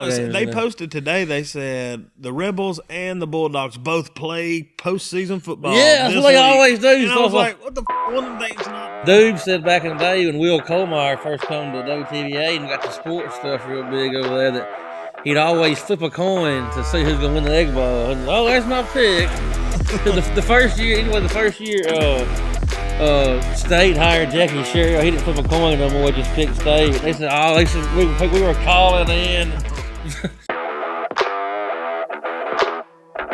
They posted today. They said the Rebels and the Bulldogs both play postseason football. Yeah, that's what they always do. And I was like, what the f***? One of them things not. Dude said back in the day when Will Colmeyer first come to WTVA and got the sports stuff real big over there that he'd always flip a coin to see who's going to win the Egg Bowl. And, oh, that's my pick. the first year, State hired Jackie Sherrill. He didn't flip a coin no more, just picked State. They said, we were calling in.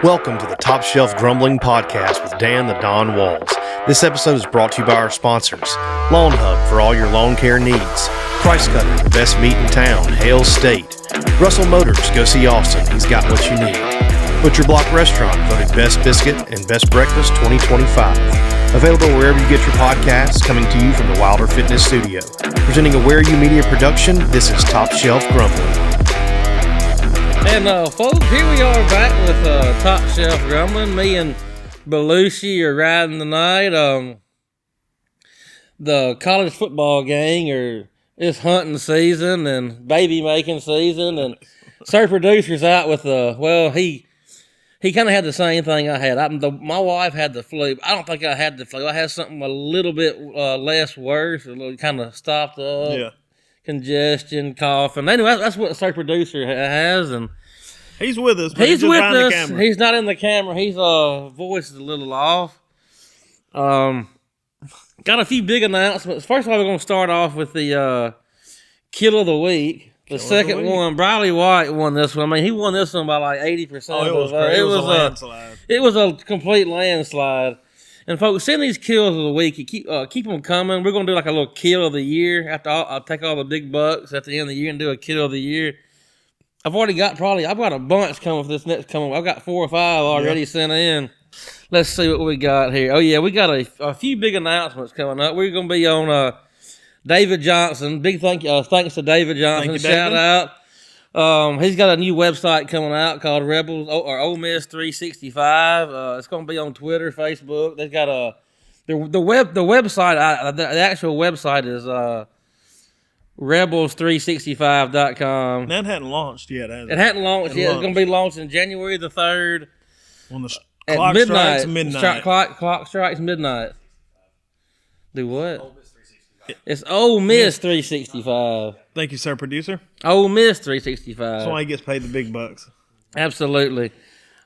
Welcome to the Top Shelf Grumbling Podcast with Dan the Don Walls. This episode is brought to you by our sponsors, Lawn Hub for all your lawn care needs, Price Cutter, the best meat in town, Hale State, Russell Motors, go see Austin, he's got what you need, Butcher Block Restaurant, voted Best Biscuit and Best Breakfast 2025. Available wherever you get your podcasts, coming to you from the Wilder Fitness Studio. Presenting a Where You Media production, this is Top Shelf Grumbling. And folks, here we are back with Top Shelf Grumbling. Me and Belushi are riding tonight. The college football gang it's hunting season and baby making season, and Sir Producer's out with he kind of had the same thing I had. My wife had the flu. I don't think I had the flu. I had something a little bit less worse. It kind of stopped up. Yeah. Congestion, coughing. Anyway, that's what Sir Producer has, and he's with us. But he's with us. The camera. He's not in the camera. His voice is a little off. Got a few big announcements. First of all, we're going to start off with the Kill of the Week. The second one, Briley White won this one. I mean, he won this one by like 80%. Oh, it was crazy. It was a landslide. It was a complete landslide. And folks, send these kills of the week. You keep them coming. We're gonna do like a little kill of the year. I'll take all the big bucks at the end of the year and do a kill of the year. I've got a bunch coming for this next coming. I've got 4 or 5 already sent in. Let's see what we got here. Oh yeah, we got a few big announcements coming up. We're gonna be on David Johnson. Big thanks to David Johnson. Thank you, Shout out. He's got a new website coming out called Rebels or Ole Miss 365. It's going to be on Twitter, Facebook. They've got the website. The actual website is rebels365.com. That hadn't launched yet, has it? It hadn't launched yet. It's going to be launched on January the 3rd. When the at clock midnight. strikes midnight. Clock strikes midnight. Do what? It's Ole Miss 365. Thank you, Sir Producer. Ole Miss 365. That's why he gets paid the big bucks. Absolutely.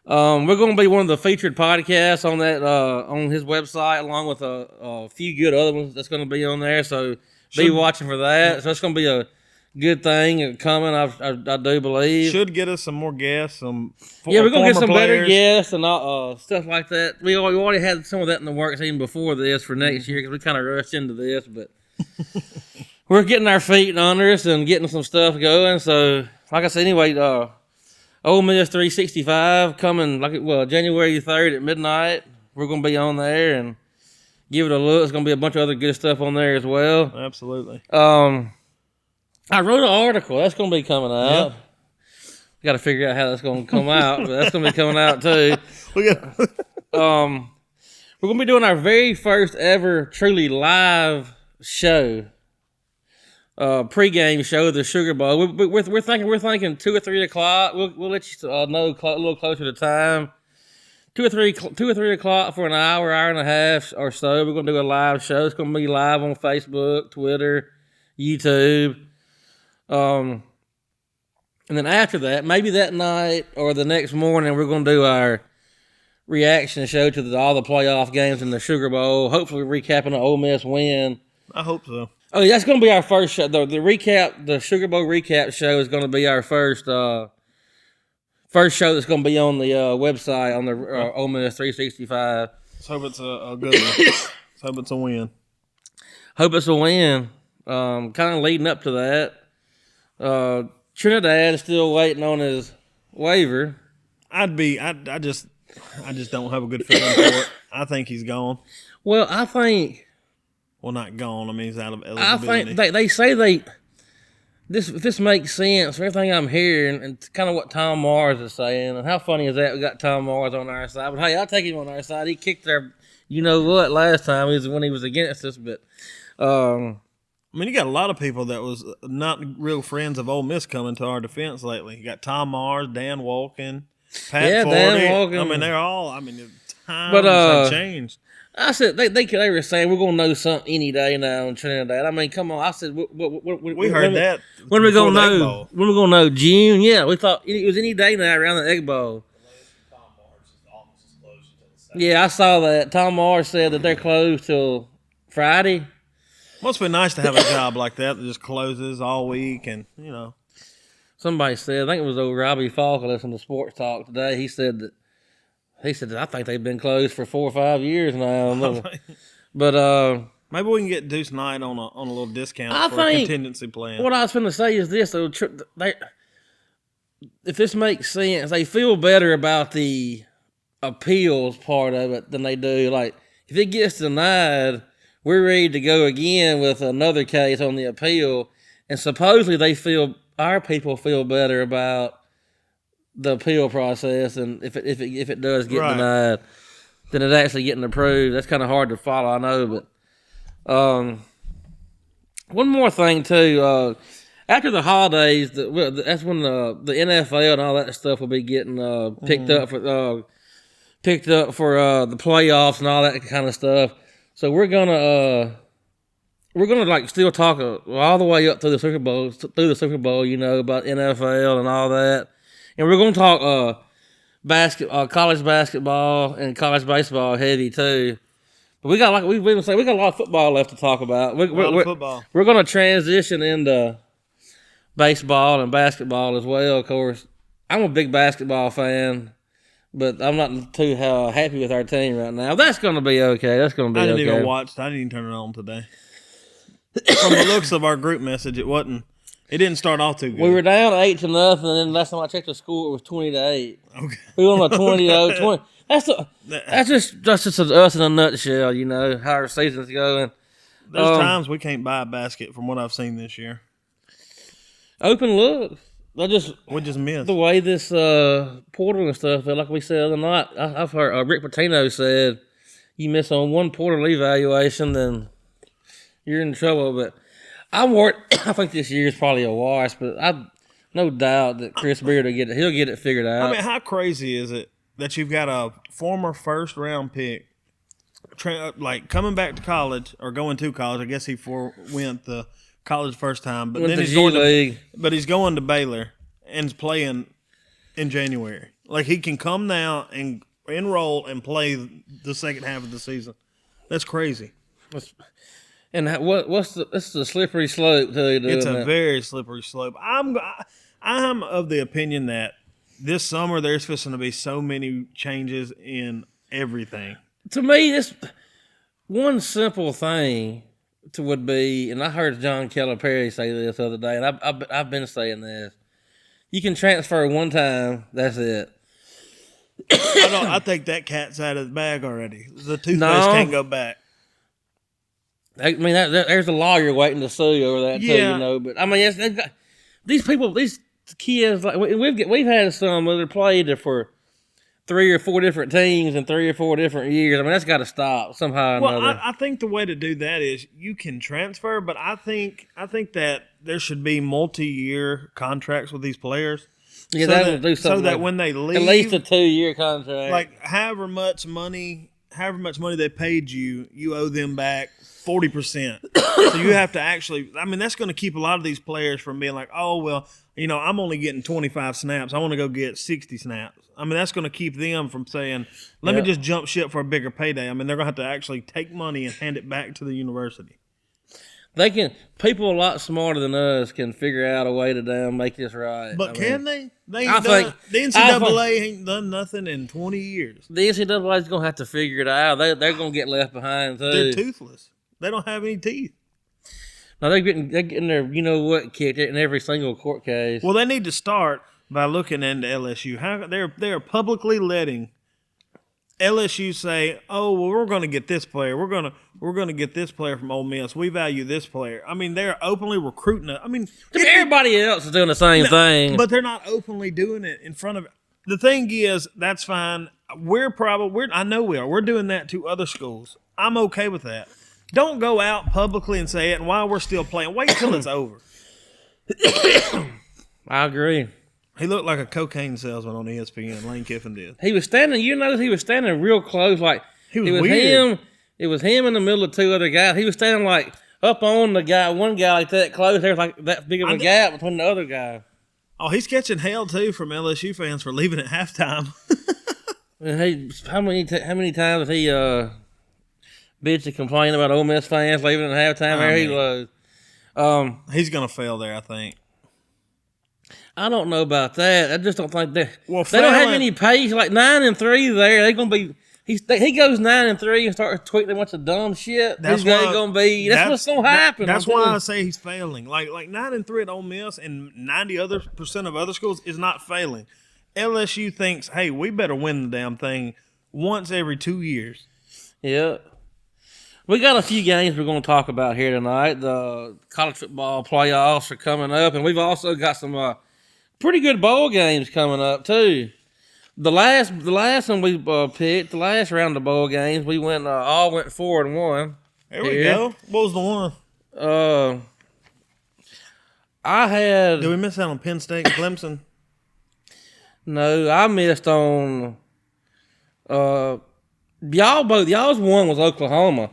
We're going to be one of the featured podcasts on that on his website, along with a few good other ones that's going to be on there. So be watching for that. Yeah. So it's going to be a good thing coming. I do believe should get us some more guests. We're going to get some better guests and stuff like that. We already had some of that in the works even before this for next year because we kind of rushed into this, but. We're getting our feet under us and getting some stuff going. So, like I said, anyway, Ole Miss 365 coming January 3rd at midnight. We're going to be on there and give it a look. There's going to be a bunch of other good stuff on there as well. Absolutely. I wrote an article. That's going to be coming out. Yeah. Got to figure out how that's going to come out, but that's going to be coming out too. We're going to be doing our very first ever truly live show. Pre-game show, the Sugar Bowl. We're thinking 2 or 3 o'clock. We'll let you know a little closer to time. 2 or 3 o'clock for an hour and a half or so. We're gonna do a live show. It's gonna be live on Facebook, Twitter, YouTube. And then after that, maybe that night or the next morning, we're gonna do our reaction show to all the playoff games in the Sugar Bowl. Hopefully, recapping the Ole Miss win. I hope so. Oh, that's going to be our first show. The Sugar Bowl recap show is going to be our first show that's going to be on the website on the Ole Miss 365. Let's hope it's a good one. Let's hope it's a win. Hope it's a win. Kind of leading up to that. Trinidad is still waiting on his waiver. I just don't have a good feeling for it. I think he's gone. Well, I think. Well, not gone. I mean, he's out of eligibility. I think they say this makes sense for everything I'm hearing, and it's kind of what Tom Mars is saying. And how funny is that? We got Tom Mars on our side, but hey, I'll take him on our side. He kicked our, last time when he was against us. But I mean, you got a lot of people that was not real friends of Ole Miss coming to our defense lately. You got Tom Mars, Dan Walken, Pat Forty. Dan Walken. I mean, they're all. I mean, the times But, have changed. I said they were saying we're gonna know something any day now in Trinidad. I mean, come on. I said We heard that. When we gonna before the Egg know? Bowl. When we gonna know? June? Yeah, we thought it was any day now around the Egg Bowl. Yeah, I saw that. Tom Mars said that they're closed till Friday. Must be nice to have a job like that just closes all week, and Somebody said, I think it was old Robbie Falk listening to Sports Talk today. He said that I think they've been closed for 4 or 5 years now. But maybe we can get Deuce Knight on a little discount I for a think contingency plan. what I was going to say is this: though, if this makes sense, they feel better about the appeals part of it than they do. Like if it gets denied, we're ready to go again with another case on the appeal, and supposedly our people feel better about the appeal process, and if it does get denied, than it actually getting approved. That's kind of hard to follow, I know. But one more thing too. After the holidays, that's when the NFL and all that stuff will be getting picked up for the playoffs and all that kind of stuff. So we're gonna like still talk all the way up to the Super Bowl, about NFL and all that, and we're gonna talk college basketball and college baseball heavy too. But we got we got a lot of football left to talk about. We're gonna transition into baseball and basketball as well. Of course, I'm a big basketball fan. But I'm not too happy with our team right now. That's going to be okay. I didn't even watch. I didn't even turn it on today. From the looks of our group message, it didn't start off too good. We were down 8-0, and then last time I checked the score, it was 20-8. Okay. We were on a 20-0. That's just us in a nutshell. How our season's going. There's times we can't buy a basket from what I've seen this year. Open looks. We just missed the way this portal and stuff. Like we said the other night, I've heard Rick Pitino said, "You miss on one portal evaluation, then you're in trouble." But I'm worried. I think this year is probably a wash, but I've no doubt that Chris Beard will get it. He'll get it figured out. I mean, how crazy is it that you've got a former first-round pick, like coming back to college or going to college? I guess he went the college first time, but then he's going to Baylor and is playing in January. Like he can come now and enroll and play the second half of the season. That's crazy. And this is a slippery slope to doing It's a that. very slippery slope. I'm of the opinion that this summer there's going to be so many changes in everything. To me, this one simple thing would be, and I heard John Calipari say this the other day, and I've been saying this: you can transfer one time. That's it. I think that cat's out of the bag already. The toothpaste can't go back. I mean, there's a lawyer waiting to sue you over that too, But I mean, these kids, like we've had some that have played for 3 or 4 different teams in 3 or 4 different years. I mean, that's got to stop somehow or another. Well, I think the way to do that is you can transfer, but I think that there should be multi-year contracts with these players. Yeah, that'll do something. So that when they leave, at least a 2-year contract. Like however much money they paid you, you owe them back 40%. So you have to actually. I mean, that's going to keep a lot of these players from being like, oh well, I'm only getting 25 snaps. I want to go get 60 snaps. I mean, that's going to keep them from saying, let me just jump ship for a bigger payday. I mean, they're going to have to actually take money and hand it back to the university. People a lot smarter than us can figure out a way to make this right. But can they? The NCAA ain't done nothing in 20 years. The NCAA is going to have to figure it out. They're going to get left behind, too. They're toothless. They don't have any teeth. Now, they're getting their, kicked in every single court case. Well, they need to start by looking into LSU. How they're publicly letting LSU say, "Oh, well, we're going to get this player. We're going to get this player from Ole Miss. We value this player." I mean, they're openly recruiting it. I mean, everybody else is doing the same thing, but they're not openly doing it in front of. The thing is, that's fine. I know we are. We're doing that to other schools. I'm okay with that. Don't go out publicly and say it, and while we're still playing, wait till it's over. I agree. He looked like a cocaine salesman on ESPN. Lane Kiffin did. He was standing. You notice he was standing real close. Like He was it was weird. him. It was him in the middle of two other guys. He was standing like up on the guy. One guy like that close. There was like that big of a gap between the other guy. Oh, he's catching hell too from LSU fans for leaving at halftime. And how many times has he bitch and complain about Ole Miss fans leaving at halftime? There he was. He's gonna fail there, I think. I don't know about that. I just don't think they. Well, they don't have any pace. Like 9-3 there, they're gonna be. He goes 9-3 and starts tweeting a bunch of dumb shit. That's gonna be. That's what's gonna happen. That's why I say he's failing. Like 9-3 at Ole Miss and 90% of other schools is not failing. LSU thinks, hey, we better win the damn thing once every 2 years. Yeah. We got a few games we're going to talk about here tonight. The college football playoffs are coming up, and we've also got some pretty good bowl games coming up too. The last one we picked, the last round of bowl games, we went all went 4-1. There we go. What was the one? I had. Did we miss out on Penn State and Clemson? No, I missed on. Y'all's one was Oklahoma.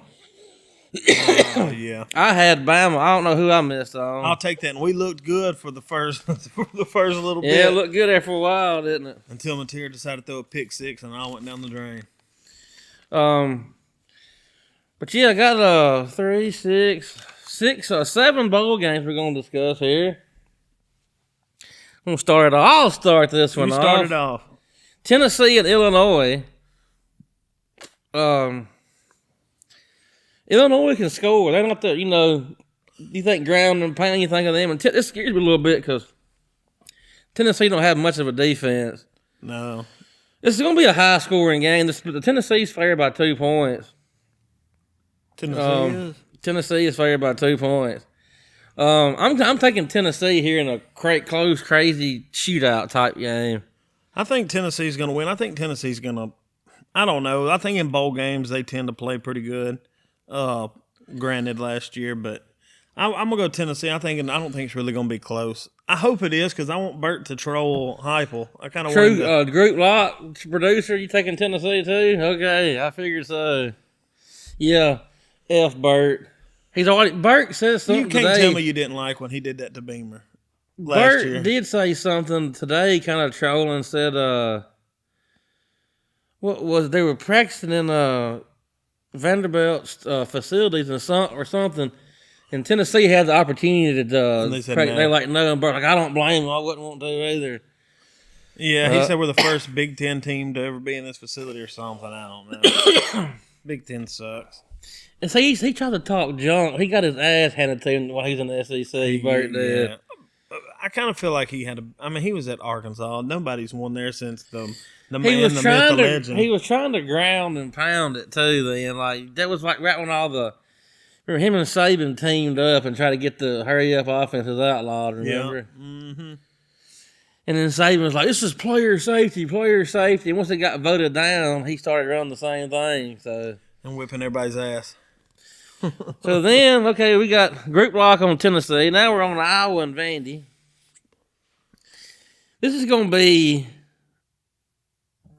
Yeah. I had Bama. I don't know who I missed on. I'll take that. And we looked good for the first little bit. Yeah, it looked good there for a while, didn't it? Until Mateer decided to throw a pick six and I went down the drain. But yeah, I got 7 bowl games we're gonna discuss here. I'm gonna start it off. I'll start this one off. You started off. Tennessee and Illinois. Illinois can score. They're not you think ground and pound, you think of them. And this scares me a little bit because Tennessee don't have much of a defense. No. This is going to be a high-scoring game. The Tennessee's favored by 2 points. Tennessee is favored by 2 points. I'm taking Tennessee here in a close, crazy shootout type game. I think Tennessee's going to win. I think Tennessee's going to – I don't know. I think in bowl games they tend to play pretty good. Granted last year, but I'm going to go Tennessee. I don't think it's really going to be close. I hope it is because I want Burt to troll Heupel. I kind of want to. Group lock producer, you taking Tennessee too? Okay, I figured so. Yeah, F Burt. Burt says something You can't today. tell me you didn't like when he did that to Beamer last year. Burt did say something today, kind of trolling. Said, what was they were practicing in Vanderbilt's facilities or something, and Tennessee had the opportunity to they said practice. no. They like no, and Burt like I don't blame him. I wouldn't want to either. Yeah, he said we're the first Big Ten team to ever be in this facility or something. I don't know. Big Ten sucks. And so he tried to talk junk. He got his ass handed to him while he was in the SEC. Burt did. Yeah. I kind of feel like he was at Arkansas. Nobody's won there since the man, the myth, the legend. He was trying to ground and pound it too. Then that was like right when remember him and Saban teamed up and tried to get the hurry up offenses outlawed. Remember? Yeah. Mm-hmm. And then Saban was like, "This is player safety." And once it got voted down, he started running the same thing. And whipping everybody's ass. So then, okay, we got group lock on Tennessee. Now we're on Iowa and Vandy. This is going to be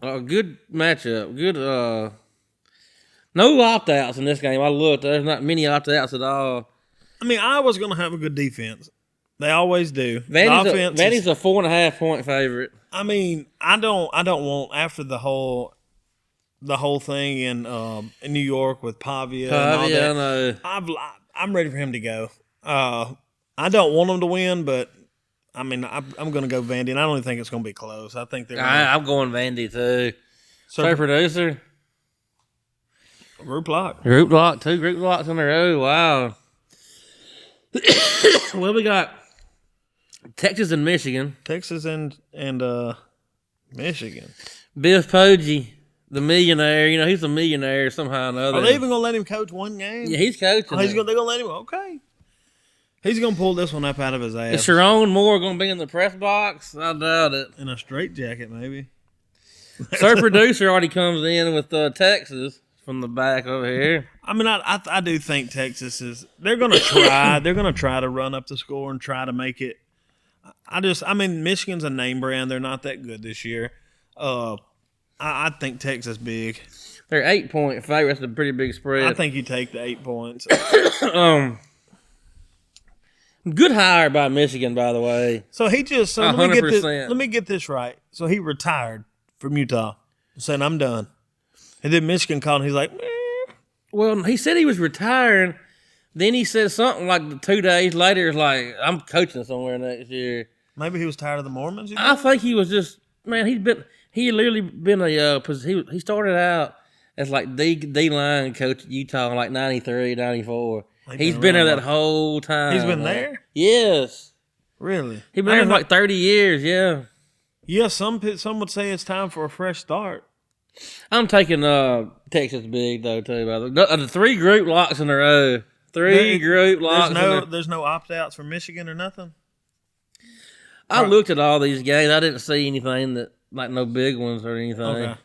a good matchup. Good, no opt-outs in this game. I looked. There's not many opt-outs at all. I mean, Iowa's going to have a good defense. They always do. Vandy's a 4.5-point favorite. I mean, I don't want after the whole thing in New York with Pavia and all that. I know. I'm ready for him to go. I don't want him to win, but I mean, I'm going to go Vandy, and I don't even think it's going to be close. I think they're. I'm going Vandy too. So producer. Group lock. 2 group locks in a row. Wow. Well, we got Texas and Michigan. Texas and Michigan. Biff Poggi, the millionaire. He's a millionaire somehow or another. Are they even going to let him coach one game? Yeah, he's coaching. They're going to let him. Okay. He's going to pull this one up out of his ass. Is Sharon Moore going to be in the press box? I doubt it. In a straitjacket, maybe. Sir Producer already comes in with Texas from the back over here. I mean, I do think Texas is. They're going to try. They're going to try to run up the score and try to make it. I mean, Michigan's a name brand. They're not that good this year. I think Texas big. They're 8-point favorites. That's a pretty big spread. I think you take the 8 points. Good hire by Michigan, by the way. So he just. So 100%. let me get this right. So he retired from Utah, saying I'm done, and then Michigan called. And he's like, well, he said he was retiring. Then he said something like 2 days later, it's like, I'm coaching somewhere next year. maybe he was tired of the Mormons. I think he was just, man, he literally been he started out as like D line coach at Utah in like 93, 94. He's been there that whole time. He's been there? Yes. Really? He's been there for like 30 years, yeah. Yeah, some would say it's time for a fresh start. I'm taking Texas big, though, too. By the 3 group locks in a row. Group locks. There's no opt-outs for Michigan or nothing? I looked at all these games. I didn't see anything that, like no big ones or anything. Okay.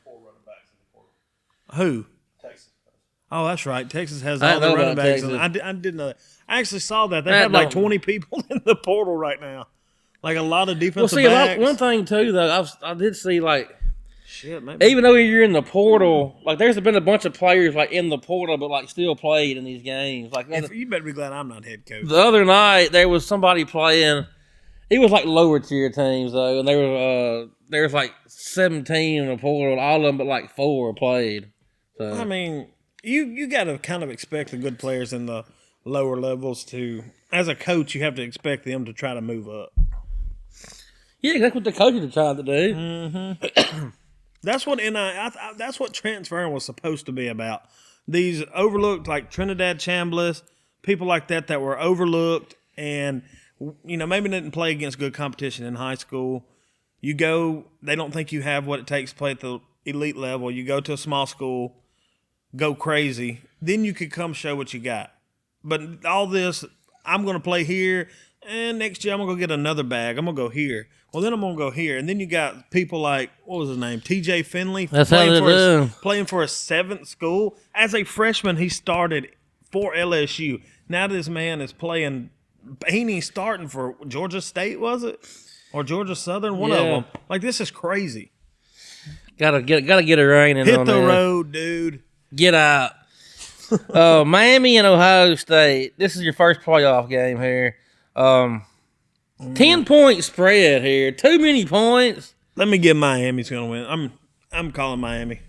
Who? Texas. Oh, that's right. Texas has all the running backs. I didn't know that. I actually saw that. They have like 20 people in the portal right now. Like a lot of defensive backs. One thing, too, though, I did see, like, maybe. Even though you're in the portal, like there's been a bunch of players like in the portal, but like still played in these games. Like you better be glad I'm not head coach. The other night there was somebody playing. It was like lower tier teams though, and there was like 17 in the portal. All of them, but like 4 played. So I mean, you got to kind of expect the good players in the lower levels to. As a coach, you have to expect them to try to move up. Yeah, that's what the coaches are trying to do. Mm-hmm. That's what that's what transferring was supposed to be about. These overlooked, like Trinidad Chambliss, people like that were overlooked, and maybe didn't play against good competition in high school. You go, they don't think you have what it takes to play at the elite level. You go to a small school, go crazy, then you could come show what you got. But all this, I'm going to play here, and next year I'm going to go get another bag. I'm going to go here. Well, then I'm going to go here. And then you got people like, what was his name? TJ Finley. That's how they do. Playing for a 7th school. As a freshman, he started for LSU. Now this man is playing, he's starting for Georgia State, was it? Or Georgia Southern? One of them. Like, this is crazy. Gotta get a rain in Hit on the there. road, dude. Get out. Miami and Ohio State. This is your first playoff game here. 10-point spread here. Too many points. Let me get Miami's going to win. I'm calling Miami.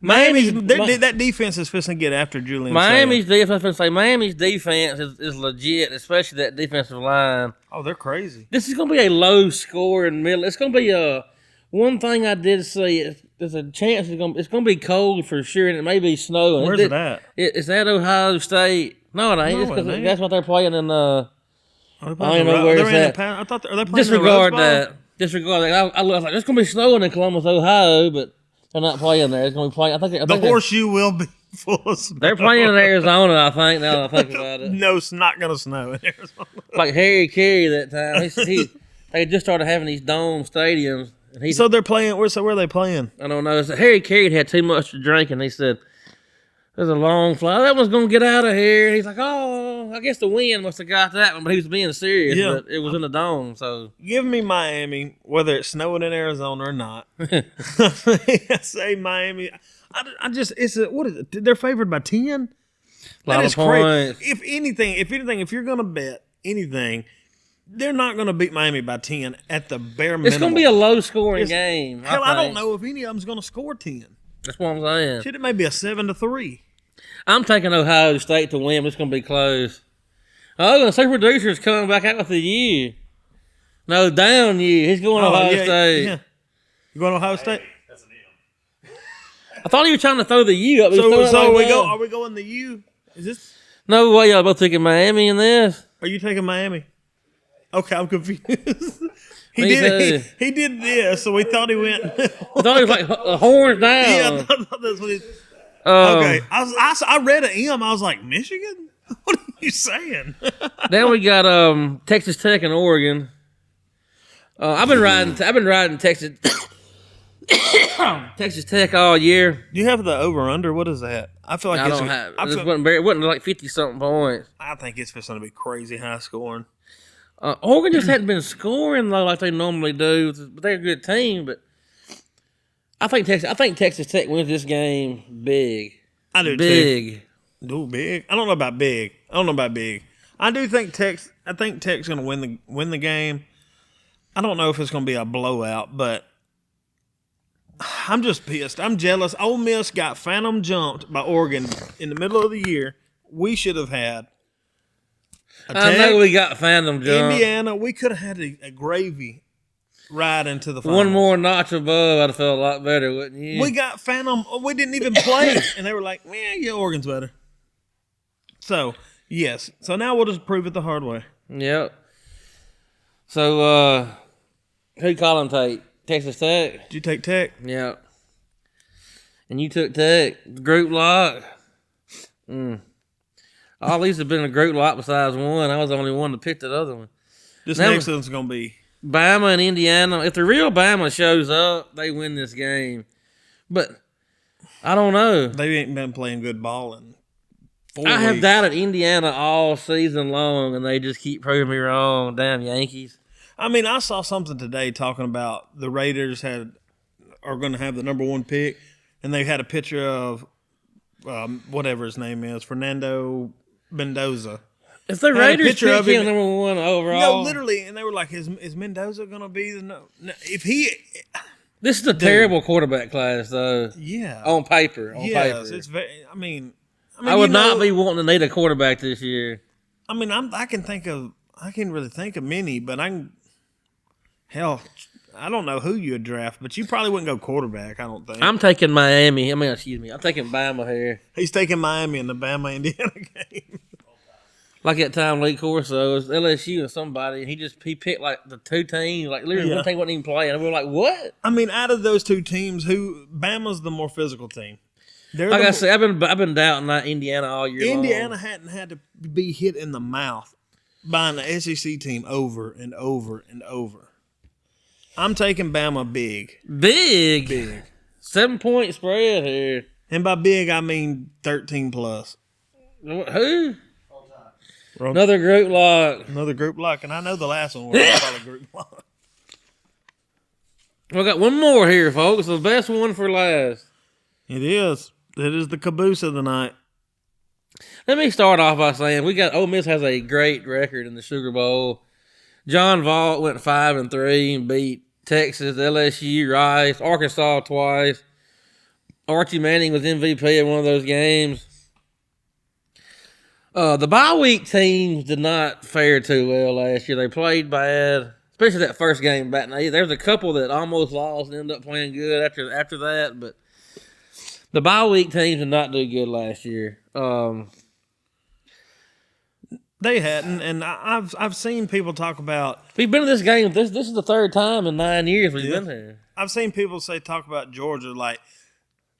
That defense is fixing to get after Julian. Miami's defense is legit, especially that defensive line. Oh, they're crazy. This is going to be a low score in the middle. It's going to be one thing I did see. There's a chance it's going to be cold for sure, and it may be snowing. Where's it at? It's at Ohio State. No, it ain't. No, it ain't. That's what they're playing in. I don't know where it's at. I thought are they playing Disregard that. I was like, there's going to be snowing in Columbus, Ohio, but they're not playing there. It's going to be playing. I think the horseshoe will be full of snow. They're playing in Arizona, I think. Now that I think about it. No, it's not going to snow in Arizona. Like Harry Carey that time. They just started having these dome stadiums. So they're playing. Where are they playing? I don't know. Harry Carey had too much to drink, and he said, "There's a long flight. That one's gonna get out of here." And he's like, "Oh, I guess the wind must have got that one." But he was being serious. Yeah. But it was in the dome. So give me Miami, whether it's snowing in Arizona or not. I say Miami. What is it? They're favored by 10. That is crazy. If anything, if you're gonna bet anything. They're not going to beat Miami by 10 at the bare minimum. It's going to be a low-scoring game. Hell, I don't know if any of them's going to score 10. That's what I'm saying. Shit, it may be a 7-3. I'm taking Ohio State to win. It's going to be close. Oh, the super producer's coming back out with the U. No, down U. He's going Ohio State. Yeah. You going Ohio State? That's an M. I thought he was trying to throw the U up. Are we going the U? Is this? No way. Y'all both taking Miami in this? Are you taking Miami? Okay, I'm confused. He did this, so we thought he went. I thought he was like horns down. Yeah, I thought that's what he. Okay, I read an M. I was like, Michigan? What are you saying? Then we got Texas Tech and Oregon. I've been riding Texas. Texas Tech all year. Do you have the over under? What is that? I feel like I it's. don't have. I, feel, It wasn't like 50-something points. I think it's going to be crazy high scoring. Oregon just hadn't been scoring though like they normally do. But they're a good team. But I think Texas Tech wins this game big. I do big. Too. Ooh, big. I don't know about big. I do think Tech's going to win the game. I don't know if it's going to be a blowout, but I'm just pissed. I'm jealous. Ole Miss got phantom jumped by Oregon in the middle of the year. We should have had. I know we got phantom jumped. Indiana, we could have had a gravy ride into the finals. One more notch above, I'd have felt a lot better, wouldn't you? We got phantom. We didn't even play, and they were like, "Man, yeah, Oregon's better." So yes. So now we'll just prove it the hard way. Yep. So who Colin take? Texas Tech? Did you take Tech? Yeah. And you took Tech. Group lock. All these have been a group lock besides one. I was the only one to pick that other one. This next one's going to be Bama and Indiana. If the real Bama shows up, they win this game. But I don't know. They ain't been playing good ball in 4 I weeks. have doubted Indiana all season long, and they just keep proving me wrong. Damn Yankees. I mean, I saw something today talking about the Raiders are going to have the number 1 pick, and they had a picture of whatever his name is, Fernando Mendoza. If the Raiders pick of him number 1 overall, no, literally, and they were like, "Is Mendoza going to be the no?" If he, this is a terrible quarterback class, though. Yeah, on paper. Yes, it's very. I mean, I would not be wanting to need a quarterback this year. I mean, I can't really think of many, but hell, I don't know who you'd draft, but you probably wouldn't go quarterback, I don't think. I'm taking Miami. I'm taking Bama here. He's taking Miami in the Bama-Indiana game. Like that time Lee Corso, it was LSU and somebody, and he picked like the 2 teams, like literally one team wasn't even playing. And we were like, what? I mean, out of those 2 teams, Bama's the more physical team. Like I said, I've been doubting that Indiana all year long. Indiana hadn't had to be hit in the mouth by an SEC team over and over and over. I'm taking Bama big. Big. 7-point spread here. And by big, I mean 13 plus. Who? Another group lock. And I know the last one was probably group lock. We got one more here, folks. The best one for last. It is. It is the caboose of the night. Let me start off by saying Ole Miss has a great record in the Sugar Bowl. John Vaught went 5-3 and beat Texas, LSU, Rice, Arkansas twice. Archie Manning was MVP in one of those games. The bye week teams did not fare too well last year. They played bad, especially that first game back. Now, there was a couple that almost lost and ended up playing good after that, but the bye week teams did not do good last year. They hadn't, and I've seen people talk about. We've been to this game. This is the 3rd time in 9 years we've been here. I've seen people talk about Georgia like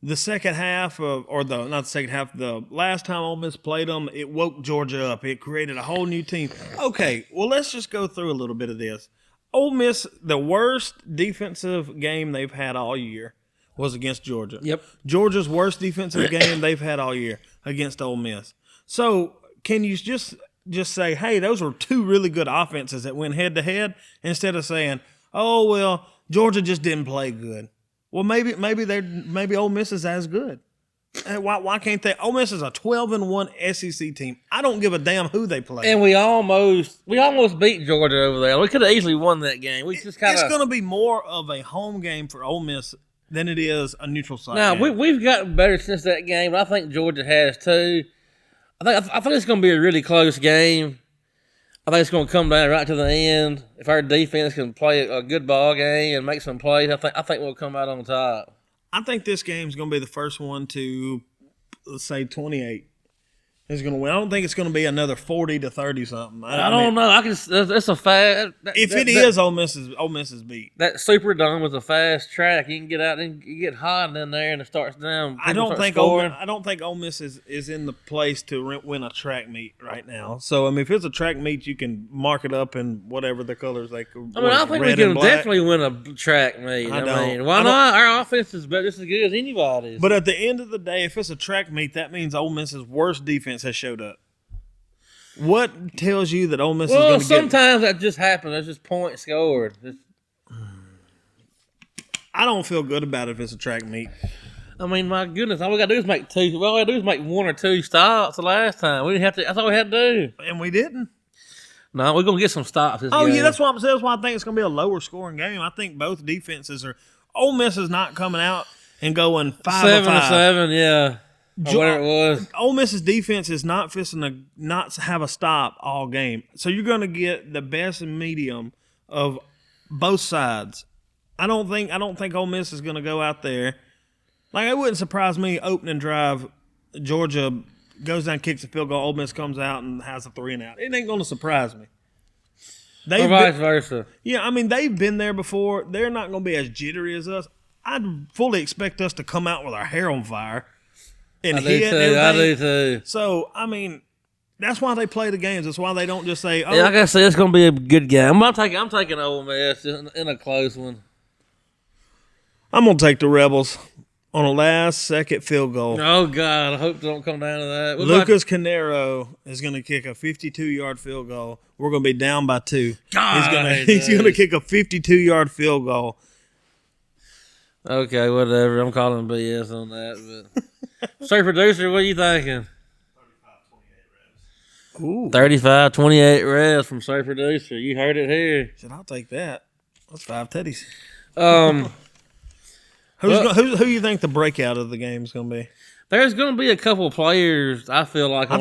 the second half the last time Ole Miss played them, it woke Georgia up. It created a whole new team. Okay, well let's just go through a little bit of this. Ole Miss, the worst defensive game they've had all year was against Georgia. Yep. Georgia's worst defensive game they've had all year against Ole Miss. So can you just say, hey, those were 2 really good offenses that went head to head, instead of saying, oh well, Georgia just didn't play good. Well, maybe Ole Miss is as good. Why can't they? Ole Miss is a 12-1 SEC team. I don't give a damn who they play. And we almost beat Georgia over there. We could have easily won that game. It's going to be more of a home game for Ole Miss than it is a neutral site. Now game. we've gotten better since that game, but I think Georgia has too. I think it's going to be a really close game. I think it's going to come down right to the end. If our defense can play a good ball game and make some plays, I think we'll come out on top. I think this game's going to be the first one to, let's say, 28. is going to win. I don't think it's going to be another 40-30 something. I don't know. It's a fast. If Ole Miss is beat. That Superdome is a fast track. You can get out and you get hot in there, and it starts down. I don't think Ole Miss is in the place to win a track meet right now. So I mean, if it's a track meet, you can mark it up in whatever the colors they could. I think we can definitely win a track meet. I mean, why not? Our offense is just as good as anybody's. But at the end of the day, if it's a track meet, that means Ole Miss's worst defense has showed up. What tells you that Ole Miss is going to get... Well, sometimes that just happens. There's just points scored. I don't feel good about it if it's a track meet. I mean, my goodness, all we got to do is make two. Well, all we got to do is make one or two stops the last time. We didn't have to. That's all we had to do. And we didn't. No, we're going to get some stops this game. Yeah, that's why I think it's going to be a lower scoring game. I think both defenses are... Ole Miss is not coming out and going 7-7, yeah. Or whatever it was. Ole Miss's defense is not fixing to not have a stop all game. So you're going to get the best and medium of both sides. I don't think Ole Miss is going to go out there. Like, it wouldn't surprise me, opening drive, Georgia goes down, kicks a field goal, Ole Miss comes out and has a 3-and-out. It ain't going to surprise me. Or vice versa. Yeah, I mean, they've been there before. They're not going to be as jittery as us. I'd fully expect us to come out with our hair on fire. I do too. So, I mean, that's why they play the games. That's why they don't just say, "Oh, yeah." Like I said, it's going to be a good game. I'm taking Ole Miss in a close one. I'm going to take the Rebels on a last-second field goal. Oh God, I hope they don't come down to that. Lucas Canero is going to kick a 52-yard field goal. We're going to be down by 2. He's going to kick a 52-yard field goal. Okay, whatever. I'm calling BS on that, but. Sir Producer, what are you thinking? 35-28 Revs from Sir Producer. You heard it here. I'll take that. That's 5 teddies. Who you think the breakout of the game is going to be? There's going to be a couple players. I feel like I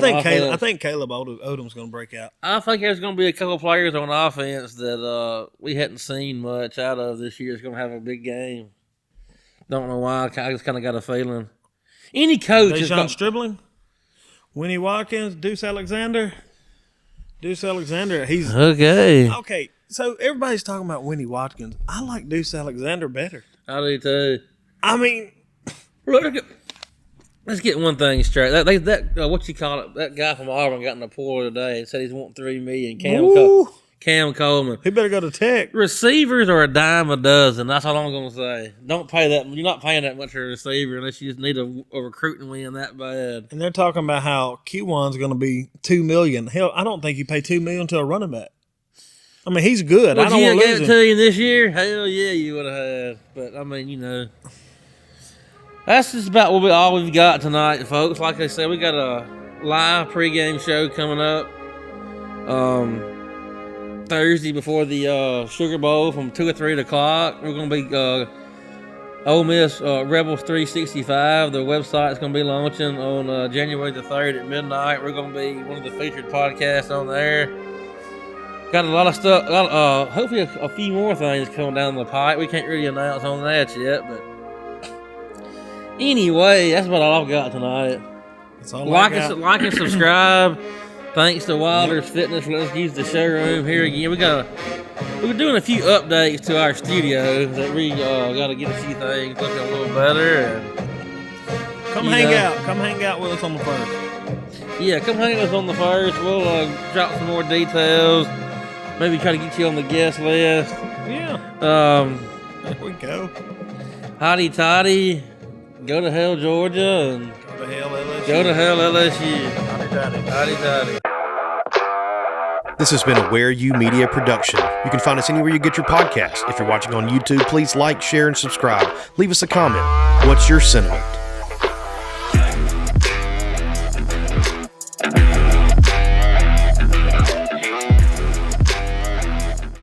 think Caleb Odom's going to break out. I think there's going to be a couple players on offense that we hadn't seen much out of this year. Is going to have a big game. Don't know why. I just kind of got a feeling. Any coach is Deshaun Stribling, Winnie Watkins, Deuce Alexander. He's okay. Okay, so everybody's talking about Winnie Watkins. I like Deuce Alexander better. I do too. I mean, let's get one thing straight. What you call it? That guy from Auburn got in the portal today and said he's wanting $3 million. Cam Coleman. He better go to Tech. Receivers are a dime a dozen. That's all I'm going to say. Don't pay that. You're not paying that much for a receiver unless you just need a recruiting win that bad. And they're talking about how Q1's going to be $2 million. Hell, I don't think you pay $2 million to a running back. I mean, he's good. I don't want to lose him. Would you have gave it to you this year? Hell yeah, you would have had. But I mean, that's just about all we've got tonight, folks. Like I said, we got a live pregame show coming up. Thursday before the Sugar Bowl from 2 or 3 o'clock. We're going to be Ole Miss Rebels 365. The website's going to be launching on January the 3rd at midnight. We're going to be one of the featured podcasts on there. Got a lot of stuff. Hopefully a few more things coming down the pipe. We can't really announce on that yet, but anyway, that's about all I've got tonight. That's all like and subscribe. Thanks to Wilder's Fitness. Let's use the showroom here again. We're doing a few updates to our studio that we got to get a few things looking a little better. And, come hang out with us on the 1st. Yeah, come hang with us on the 1st. We'll drop some more details. Maybe try to get you on the guest list. Yeah. There we go. Hotty toddy. Go to hell, Georgia, and go to hell, LSU. Hotty toddy. This has been a Where You Media production. You can find us anywhere you get your podcast. If you're watching on YouTube, please like, share, and subscribe. Leave us a comment. What's your sentiment?